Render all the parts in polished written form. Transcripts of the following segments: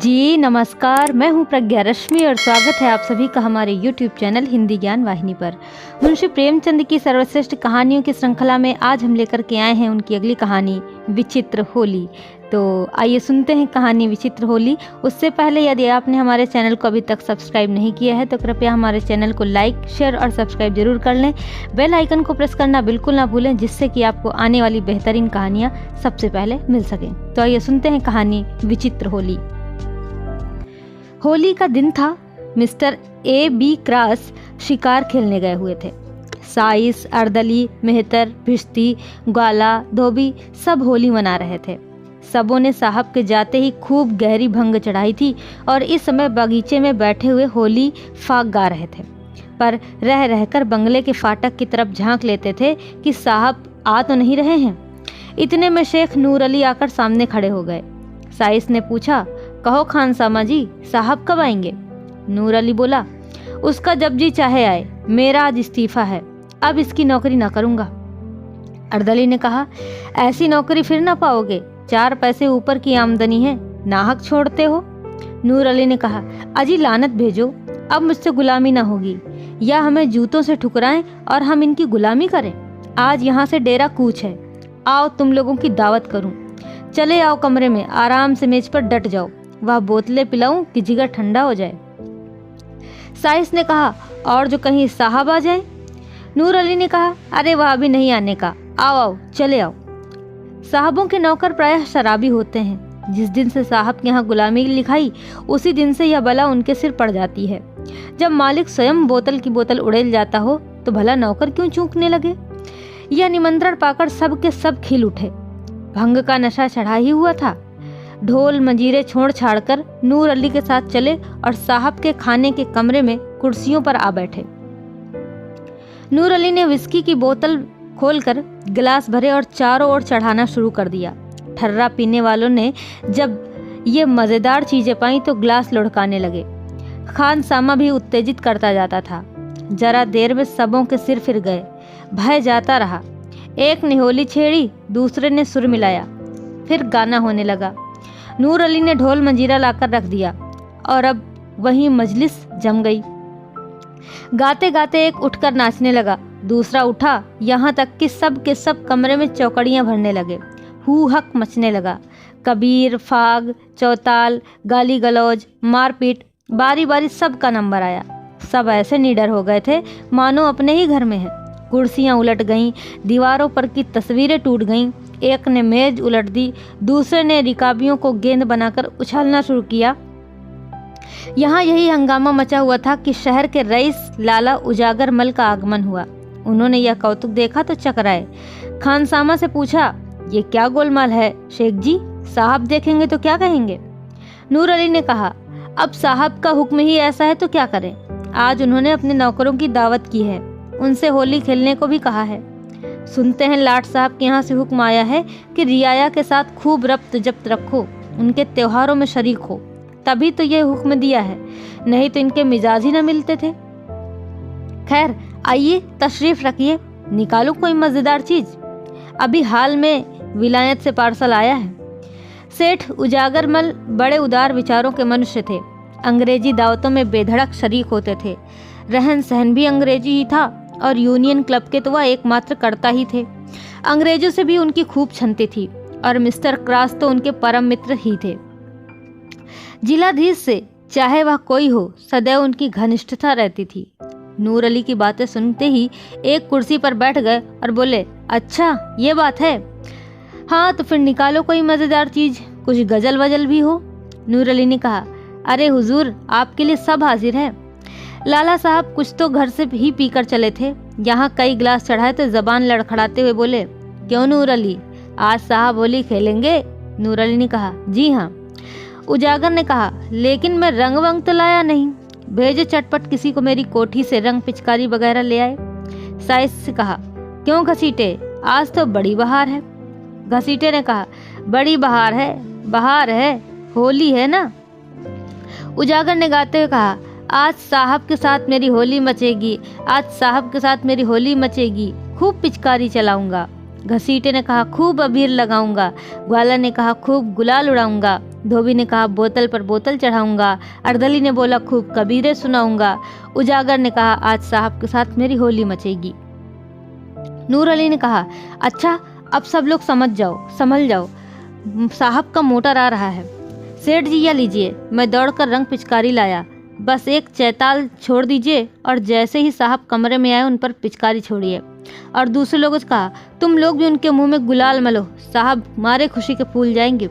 जी नमस्कार, मैं हूं प्रज्ञा रश्मि और स्वागत है आप सभी का हमारे YouTube चैनल हिंदी ज्ञान वाहिनी पर। मुंशी प्रेमचंद की सर्वश्रेष्ठ कहानियों की श्रृंखला में आज हम लेकर के आए हैं उनकी अगली कहानी विचित्र होली। तो आइए सुनते हैं कहानी विचित्र होली। उससे पहले यदि आपने हमारे चैनल को अभी तक सब्सक्राइब नहीं किया है तो कृपया हमारे चैनल को लाइक, शेयर और सब्सक्राइब जरूर कर लें। बेल आइकन को प्रेस करना बिल्कुल ना भूलें, जिससे कि आपको आने वाली बेहतरीन कहानियाँ सबसे पहले मिल सकें। तो आइए सुनते हैं कहानी विचित्र होली। होली का दिन था। Mister A.B. क्रॉस शिकार खेलने गए हुए थे। साइस, अर्दली, मेहतर, भिश्ती, ग्वाला, धोबी सब होली मना रहे थे। सबों ने साहब के जाते ही खूब गहरी भंग चढ़ाई थी और इस समय बगीचे में बैठे हुए होली फाग गा रहे थे। पर रह रहकर बंगले के फाटक की तरफ झांक लेते थे कि साहब आ तो नहीं रहे हैं। इतने में शेख नूर अली आकर सामने खड़े हो गए। साइस ने पूछा, कहो खान सामा जी, साहब कब आएंगे? नूर अली बोला, उसका जब जी चाहे आए, मेरा आज इस्तीफा है, अब इसकी नौकरी ना करूंगा। अर्दली ने कहा, ऐसी नौकरी फिर ना पाओगे, 4 पैसे ऊपर की आमदनी है, नाहक छोड़ते हो। नूर अली ने कहा, अजी लानत भेजो, अब मुझसे गुलामी ना होगी, या हमें जूतों से ठुकराएं और हम इनकी गुलामी करें। आज यहाँ से डेरा कूच है, आओ तुम लोगों की दावत करूं। चले आओ कमरे में, आराम से मेज पर डट जाओ, वह बोतलें पिलाऊं कि जिगर ठंडा हो जाए। साइस ने कहा, और जो कहीं साहब आ जाए? नूर अली ने कहा, अरे वह अभी नहीं आने का, आओ आओ चले आओ। साहबों के नौकर प्रायः शराबी होते हैं। जिस दिन से साहब के यहाँ गुलामी लिखाई, उसी दिन से यह बला उनके सिर पड़ जाती है। जब मालिक स्वयं बोतल की बोतल उड़ेल जाता हो तो भला नौकर क्यों चूकने लगे? यह निमंत्रण पाकर सब के सब खिल उठे। भंग का नशा चढ़ा ही हुआ था। ढोल मंजीरे छोड़ छाड़कर नूर अली के साथ चले और साहब के खाने के कमरे में कुर्सियों पर आ बैठे। नूर अली ने विस्की की बोतल खोलकर गिलास भरे और चारों ओर चढ़ाना शुरू कर दिया। ठर्रा पीने वालों ने जब ये मज़ेदार चीजें पाई तो गिलास लुढ़काने लगे। खान सामा भी उत्तेजित करता जाता था। जरा देर में सबों के सिर फिर गए, भय जाता रहा। एक ने होली छेड़ी, दूसरे ने सुर मिलाया, फिर गाना होने लगा। नूर अली ने ढोल मंजीरा लाकर रख दिया और अब वहीं मजलिस जम गई। गाते गाते एक उठकर नाचने लगा, दूसरा उठा, यहाँ तक कि सब के सब कमरे में चौकड़ियाँ भरने लगे। हू हक मचने लगा। कबीर, फाग, चौताल, गाली गलौज, मारपीट, बारी बारी सब का नंबर आया। सब ऐसे निडर हो गए थे मानो अपने ही घर में हैं। कुर्सियाँ उलट गईं, दीवारों पर की तस्वीरें टूट गईं। एक ने मेज उलट दी, दूसरे ने रिकाबियों को गेंद बनाकर उछालना शुरू किया। यहाँ यही हंगामा मचा हुआ था कि शहर के रईस लाला उजागर मल का आगमन हुआ। उन्होंने यह कौतुक देखा तो चकराए। खानसामा से पूछा, ये क्या गोलमाल है शेख जी? साहब देखेंगे तो क्या कहेंगे? नूर अली ने कहा, अब साहब का हुक्म ही ऐसा है तो क्या करें। आज उन्होंने अपने नौकरों की दावत की है, उनसे होली खेलने को भी कहा है। सुनते हैं लाट साहब के यहाँ से हुक्म आया है कि रियाया के साथ खूब रब्त जब्त रखो, उनके त्योहारों में शरीक हो, तभी तो ये हुक्म दिया है, नहीं तो इनके मिजाज ही न मिलते थे। खैर आइए तशरीफ रखिए, निकालो कोई मजेदार चीज। अभी हाल में विलायत से पार्सल आया है। सेठ उजागरमल बड़े उदार विचारों के मनुष्य थे। अंग्रेजी दावतों में बेधड़क शरीक होते थे। रहन सहन भी अंग्रेजी ही था और यूनियन क्लब के तो वह एकमात्र कर्ता ही थे। अंग्रेजों से भी उनकी खूब छनती थी और मिस्टर क्रॉस तो उनके परम मित्र ही थे। जिलाधीश से चाहे वह कोई हो, सदैव उनकी घनिष्ठता रहती थी। नूर अली की बातें सुनते ही एक कुर्सी पर बैठ गए और बोले, अच्छा ये बात है, हाँ तो फिर निकालो कोई मजेदार चीज, कुछ गजल वजल भी हो। नूर अली ने कहा, अरे हुजूर, आपके लिए सब हाजिर है। लाला साहब कुछ तो घर से ही पीकर चले थे, यहाँ कई गिलास चढ़ाए तो जबान लड़खड़ाते हुए बोले, क्यों नूर अली, आज साहब होली खेलेंगे? नूर अली ने कहा, जी हाँ। उजागर ने कहा, लेकिन मैं रंग वंग तो लाया नहीं, भेजो चटपट किसी को मेरी कोठी से रंग पिचकारी वगैरह ले आए। साइस से कहा, क्यों घसीटे, आज तो बड़ी बहार है। घसीटे ने कहा, बड़ी बहार है, होली है ना। उजागर ने गाते हुए कहा, आज साहब के साथ मेरी होली मचेगी, आज साहब के साथ मेरी होली मचेगी, खूब पिचकारी चलाऊंगा। घसीटे ने कहा, खूब अबीर लगाऊंगा। ग्वाला ने कहा, खूब गुलाल उड़ाऊंगा। धोबी ने कहा बोतल पर बोतल चढ़ाऊंगा। अर्दली ने बोला खूब कबीरे सुनाऊंगा। उजागर ने कहा आज साहब के साथ मेरी होली मचेगी। नूर अली ने कहा अच्छा अब सब लोग संभल जाओ, साहब का मोटर आ रहा है। सेठ जी यह लीजिए, मैं दौड़कर रंग पिचकारी लाया, बस एक चैताल छोड़ दीजिए और जैसे ही साहब कमरे में आए उन पर पिचकारी छोड़िए। और दूसरे लोगों से कहा तुम लोग भी उनके मुंह में गुलाल मलो, साहब मारे खुशी के फूल जाएंगे।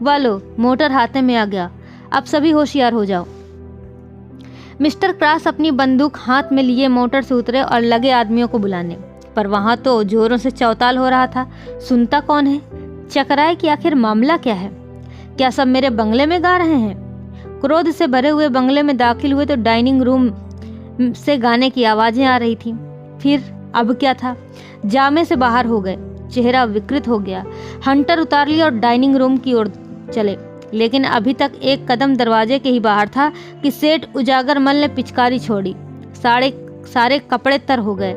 वालो मोटर हाथे में आ गया, अब सभी होशियार हो जाओ। मिस्टर क्रॉस अपनी बंदूक हाथ में लिए मोटर से उतरे और लगे आदमियों को बुलाने, पर वहां तो जोरों से चौताल हो रहा था। सुनता कौन है? चकराए कि आखिर मामला क्या है? क्या सब मेरे बंगले में गा रहे हैं? क्रोध से भरे हुए बंगले में दाखिल हुए तो डाइनिंग रूम से गाने की आवाजें आ रही थीं। फिर अब क्या था? जामे से बाहर हो गए, चेहरा विकृत हो गया। हंटर उतार लिया और डाइनिंग रूम की ओर चले, लेकिन अभी तक एक कदम दरवाजे के ही बाहर था कि सेठ उजागरमल ने पिचकारी छोड़ी। सारे कपड़े तर हो गए,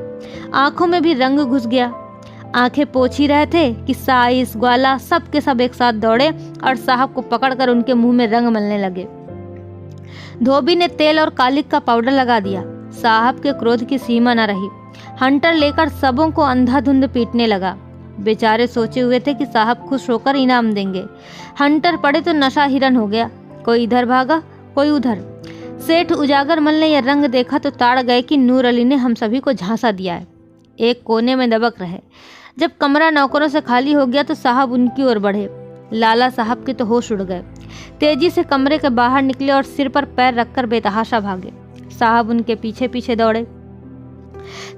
आंखों में भी रंग घुस गया। आंखें पोंछ ही रहे थे कि साइस ग्वाला सब के सब एक साथ दौड़े और साहब को पकड़कर उनके मुंह में रंग मलने लगे। धोबी ने तेल और कालिक का पाउडर लगा दिया। साहब के क्रोध की सीमा न रही। हंटर लेकर सबों को अंधाधुंध पीटने लगा। बेचारे सोचे हुए थे कि साहब खुश होकर इनाम देंगे। हंटर पड़े तो नशा हिरन हो गया, कोई इधर भागा कोई उधर। सेठ उजागरमल ने यह रंग देखा तो ताड़ गए कि नूर अली ने हम सभी को झांसा दिया है। एक कोने में दबक रहे। जब कमरा नौकरों से खाली हो गया तो साहब उनकी ओर बढ़े। लाला साहब के तो होश उड़ गए, तेजी से कमरे के बाहर निकले और सिर पर पैर रखकर बेतहाशा भागे। साहब उनके पीछे पीछे दौड़े।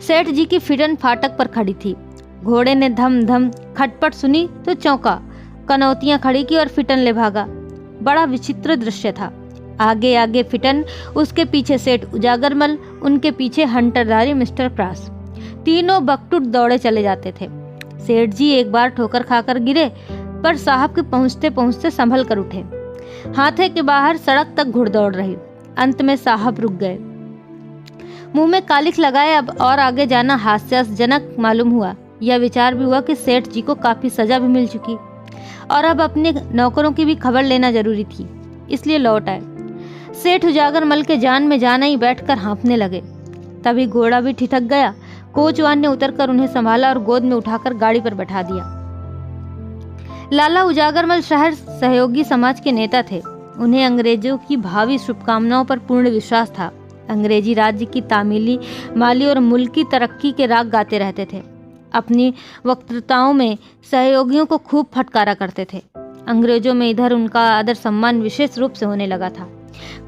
सेठ जी की फिटन फाटक पर खड़ी थी। घोड़े ने धम धम खटपट सुनी तो चौंका, कनौतियां खड़ी की और फिटन ले भागा। बड़ा विचित्र दृश्य था। आगे आगे फिटन, उसके पीछे सेठ उजागरमल, उनके पीछे हंटरधारी मिस्टर क्रॉस। तीनों बकटुट दौड़े चले जाते थे। सेठ जी एक बार ठोकर खाकर गिरे, पर साहब के पहुंचते पहुंचते संभल कर उठे। हाथे के बाहर सड़क तक घुड़दौड़ रही। अंत में साहब रुक गए। मुंह में कालिख लगाए अब और आगे जाना हास्यजनक मालूम हुआ। यह विचार भी हुआ कि सेठ जी को काफी सजा भी मिल चुकी और अब अपने नौकरों की भी खबर लेना जरूरी थी, इसलिए लौट आए। सेठ उजागरमल के जान में जाना ही बैठकर हाँफने लगे। तभी घोड़ा भी ठिठक गया। कोचवान ने उतरकर उन्हें संभाला और गोद में उठाकर गाड़ी पर बैठा दिया। लाला उजागरमल शहर सहयोगी समाज के नेता थे। उन्हें अंग्रेजों की भावी शुभकामनाओं पर पूर्ण विश्वास था। अंग्रेजी राज्य की तामीली, माली और मुल्की तरक्की के राग गाते रहते थे। अपनी वक्तृताओं में सहयोगियों को खूब फटकारा करते थे। अंग्रेजों में इधर उनका आदर सम्मान विशेष रूप से होने लगा था।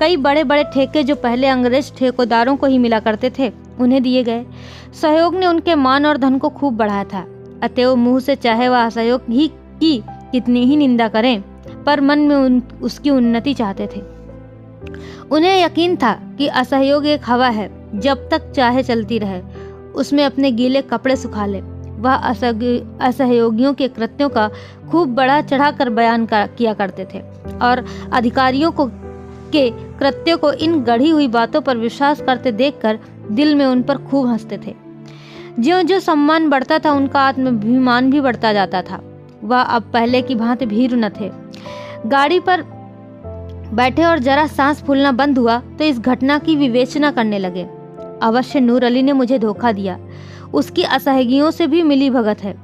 कई बड़े बड़े ठेके जो पहले अंग्रेज ठेकेदारों को ही मिला करते थे, उन्हें दिए गए। सहयोग ने उनके मान और धन को खूब बढ़ाया था। अतएव मुंह से चाहे वह असहयोग ही की कितनी ही निंदा करें, पर मन में उसकी उन्नति चाहते थे। उन्हें यकीन था कि असहयोग एक हवा है, जब तक चाहे चलती रहे, उसमें अपने गीले कपड़े सुखा ले। वह असहयोगियों के कृत्यों का खूब बढ़ा चढ़ाकर बयान किया करते थे और अधिकारियों के कृत्यों को इन गढ़ी हुई बातों पर विश्वास करते देखकर दिल में उन पर खूब हंसते थे। ज्यों ज्यों सम्मान बढ़ता था, उनका आत्माभिमान भी बढ़ता जाता था। वह अब पहले की भांति भीरू न थे। गाड़ी पर बैठे और जरा सांस फूलना बंद हुआ तो इस घटना की विवेचना करने लगे। अवश्य नूर अली ने मुझे धोखा दिया, उसकी असहयोगियों से भी मिली भगत है।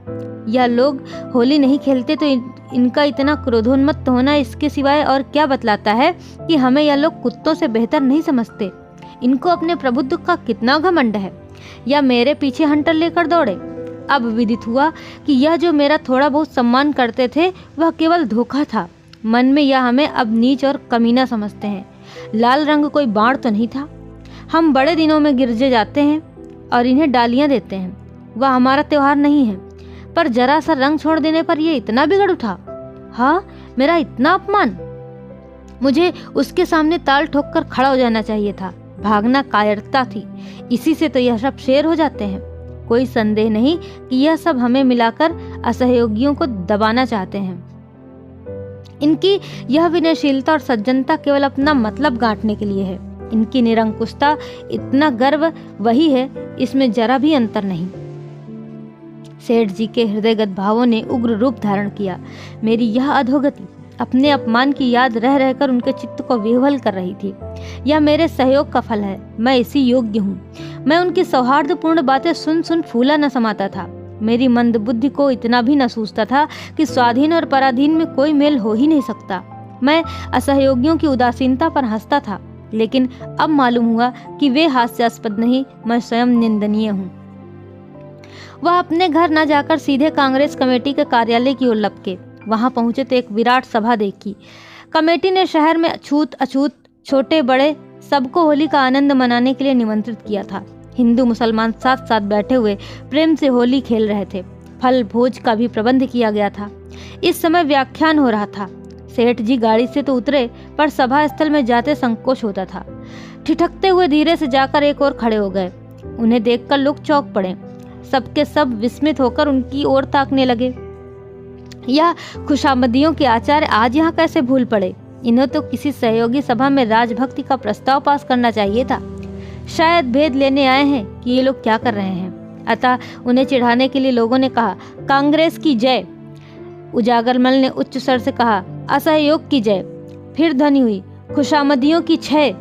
यह लोग होली नहीं खेलते तो इनका इतना क्रोधोन्मत्त होना इसके सिवाय और क्या बतलाता है कि हमें यह लोग कुत्तों से बेहतर नहीं समझते। इनको अपने प्रभुत्व का कितना घमंड है, या मेरे पीछे हंटर लेकर दौड़े। अब विदित हुआ कि यह जो मेरा थोड़ा बहुत सम्मान करते थे वह केवल धोखा था। मन में यह हमें अब नीच और कमीना समझते हैं। लाल रंग कोई बाण तो नहीं था। हम बड़े दिनों में गिरजे जाते हैं और इन्हें डालियां देते हैं। वह हमारा त्योहार नहीं है, पर जरा सा रंग छोड़ देने पर यह इतना बिगड़ उठा। हाँ, मेरा इतना अपमान। मुझे उसके सामने ताल ठोक कर खड़ा हो जाना चाहिए था। भागना कायरता थी। इसी से तो यह सब शेर हो जाते हैं। कोई संदेह नहीं कि यह सब हमें मिलाकर असहयोगियों को दबाना चाहते हैं। इनकी यह विनयशीलता और सज्जनता केवल अपना मतलब गांठने के लिए है। इनकी निरंकुशता, इतना गर्व वही है, इसमें जरा भी अंतर नहीं। सेठ जी के हृदयगत भावों ने उग्र रूप धारण किया। मेरी यह अधोगति अपने अपमान की याद रह रहकर उनके चित्त को विह्वल कर रही थी। यह मेरे सहयोग का फल है, मैं इसी योग्य हूँ। मैं उनकी सौहार्दपूर्ण बातें सुन सुन फूला न समाता था। मेरी मंद बुद्धि को इतना भी न सूझता था कि स्वाधीन और पराधीन में कोई मेल हो ही नहीं सकता। मैं असहयोगियों की उदासीनता पर हंसता था, लेकिन अब मालूम हुआ कि वे हास्यास्पद नहीं, मैं स्वयं निंदनीय हूँ। वह अपने घर न जाकर सीधे कांग्रेस कमेटी के कार्यालय की ओर लपके। वहां पहुंचे तो एक विराट सभा देखी। कमेटी ने शहर में अछूत अछूत छोटे बड़े सबको होली का आनंद मनाने के लिए निमंत्रित किया था। हिंदू मुसलमान साथ साथ बैठे हुए प्रेम से होली खेल रहे थे। फल भोज का भी प्रबंध किया गया था। इस समय व्याख्यान हो रहा था। सेठ जी गाड़ी से तो उतरे, पर सभा स्थल में जाते संकोच होता था। ठिठकते हुए धीरे से जाकर एक ओर खड़े हो गए। उन्हें देखकर लोग चौंक पड़े। सबके सब विस्मित होकर उनकी ओर ताकने लगे। यह खुशामदियों के आचार्य आज यहाँ कैसे भूल पड़े? इन्हें तो किसी सहयोगी सभा में राजभक्ति का प्रस्ताव पास करना चाहिए था। शायद भेद लेने आए हैं कि ये लोग क्या कर रहे हैं। अतः उन्हें चिढ़ाने के लिए लोगों ने कहा, कांग्रेस की जय। उजागरमल ने उच्च स्वर से कहा, असहयोग की जय। फिर ध्वनि हुई, खुशामदियों की छय।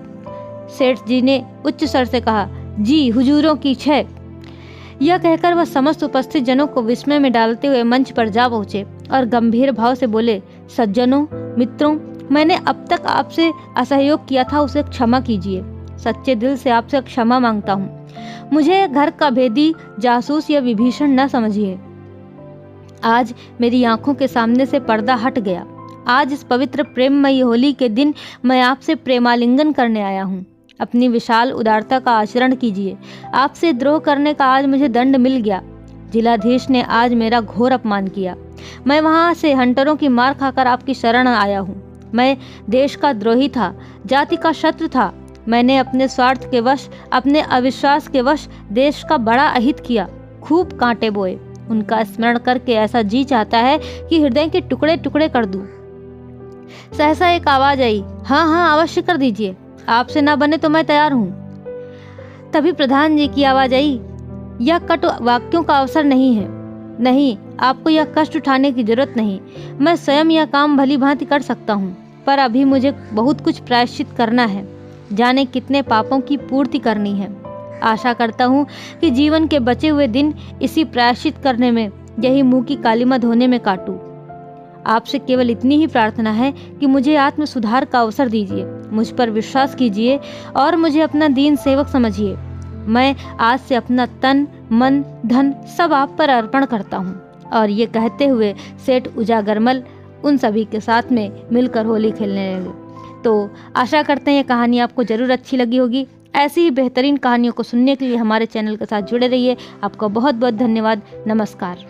सेठ जी ने उच्च स्वर से कहा, जी हुजूरों की छय। यह कहकर वह समस्त उपस्थित जनों को विस्मय में डालते हुए मंच पर जा पहुंचे और गंभीर भाव से बोले, सज्जनों, मित्रों, मैंने अब तक आपसे असहयोग किया था, उसे क्षमा कीजिए। सच्चे दिल से आपसे क्षमा मांगता हूँ। मुझे घर का भेदी, जासूस या विभीषण न समझिए। आज मेरी आंखों के सामने से पर्दा हट गया। आज इस पवित्र प्रेममयी होली के दिन मैं आपसे प्रेमालिंगन करने आया हूँ। अपनी विशाल उदारता का आचरण कीजिए। आपसे द्रोह करने का आज मुझे दंड मिल गया। जिलाधीश ने आज मेरा घोर अपमान किया। मैं वहां से हंटरों की मार खाकर आपकी शरण आया हूँ। मैं देश का द्रोही था, जाति का शत्रु था। मैंने अपने स्वार्थ के वश, अपने अविश्वास के वश देश का बड़ा अहित किया, खूब कांटे बोए। उनका स्मरण करके ऐसा जी चाहता है कि हृदय के टुकड़े टुकड़े कर दूं। सहसा एक आवाज आई, हाँ हाँ अवश्य कर दीजिए, आपसे ना बने तो मैं तैयार हूँ। तभी प्रधान जी की आवाज आई, यह कटु वाक्यों का अवसर नहीं है। नहीं, आपको यह कष्ट उठाने की जरूरत नहीं। मैं स्वयं यह काम भली भांति कर सकता हूँ, पर अभी मुझे बहुत कुछ प्रायश्चित करना है। जाने कितने पापों की पूर्ति करनी है। आशा करता हूँ कि जीवन के बचे हुए दिन इसी प्रायश्चित करने में, यही मुंह की कालीमा धोने में काटूं। आपसे केवल इतनी ही प्रार्थना है कि मुझे आत्म सुधार का अवसर दीजिए, मुझ पर विश्वास कीजिए और मुझे अपना दीन सेवक समझिए। मैं आज से अपना तन, मन, धन सब आप पर अर्पण करता हूँ। और ये कहते हुए सेठ उजागरमल उन सभी के साथ में मिलकर होली खेलने लगे। तो आशा करते हैं ये कहानी आपको जरूर अच्छी लगी होगी। ऐसी ही बेहतरीन कहानियों को सुनने के लिए हमारे चैनल के साथ जुड़े रहिए। आपका बहुत बहुत धन्यवाद। नमस्कार।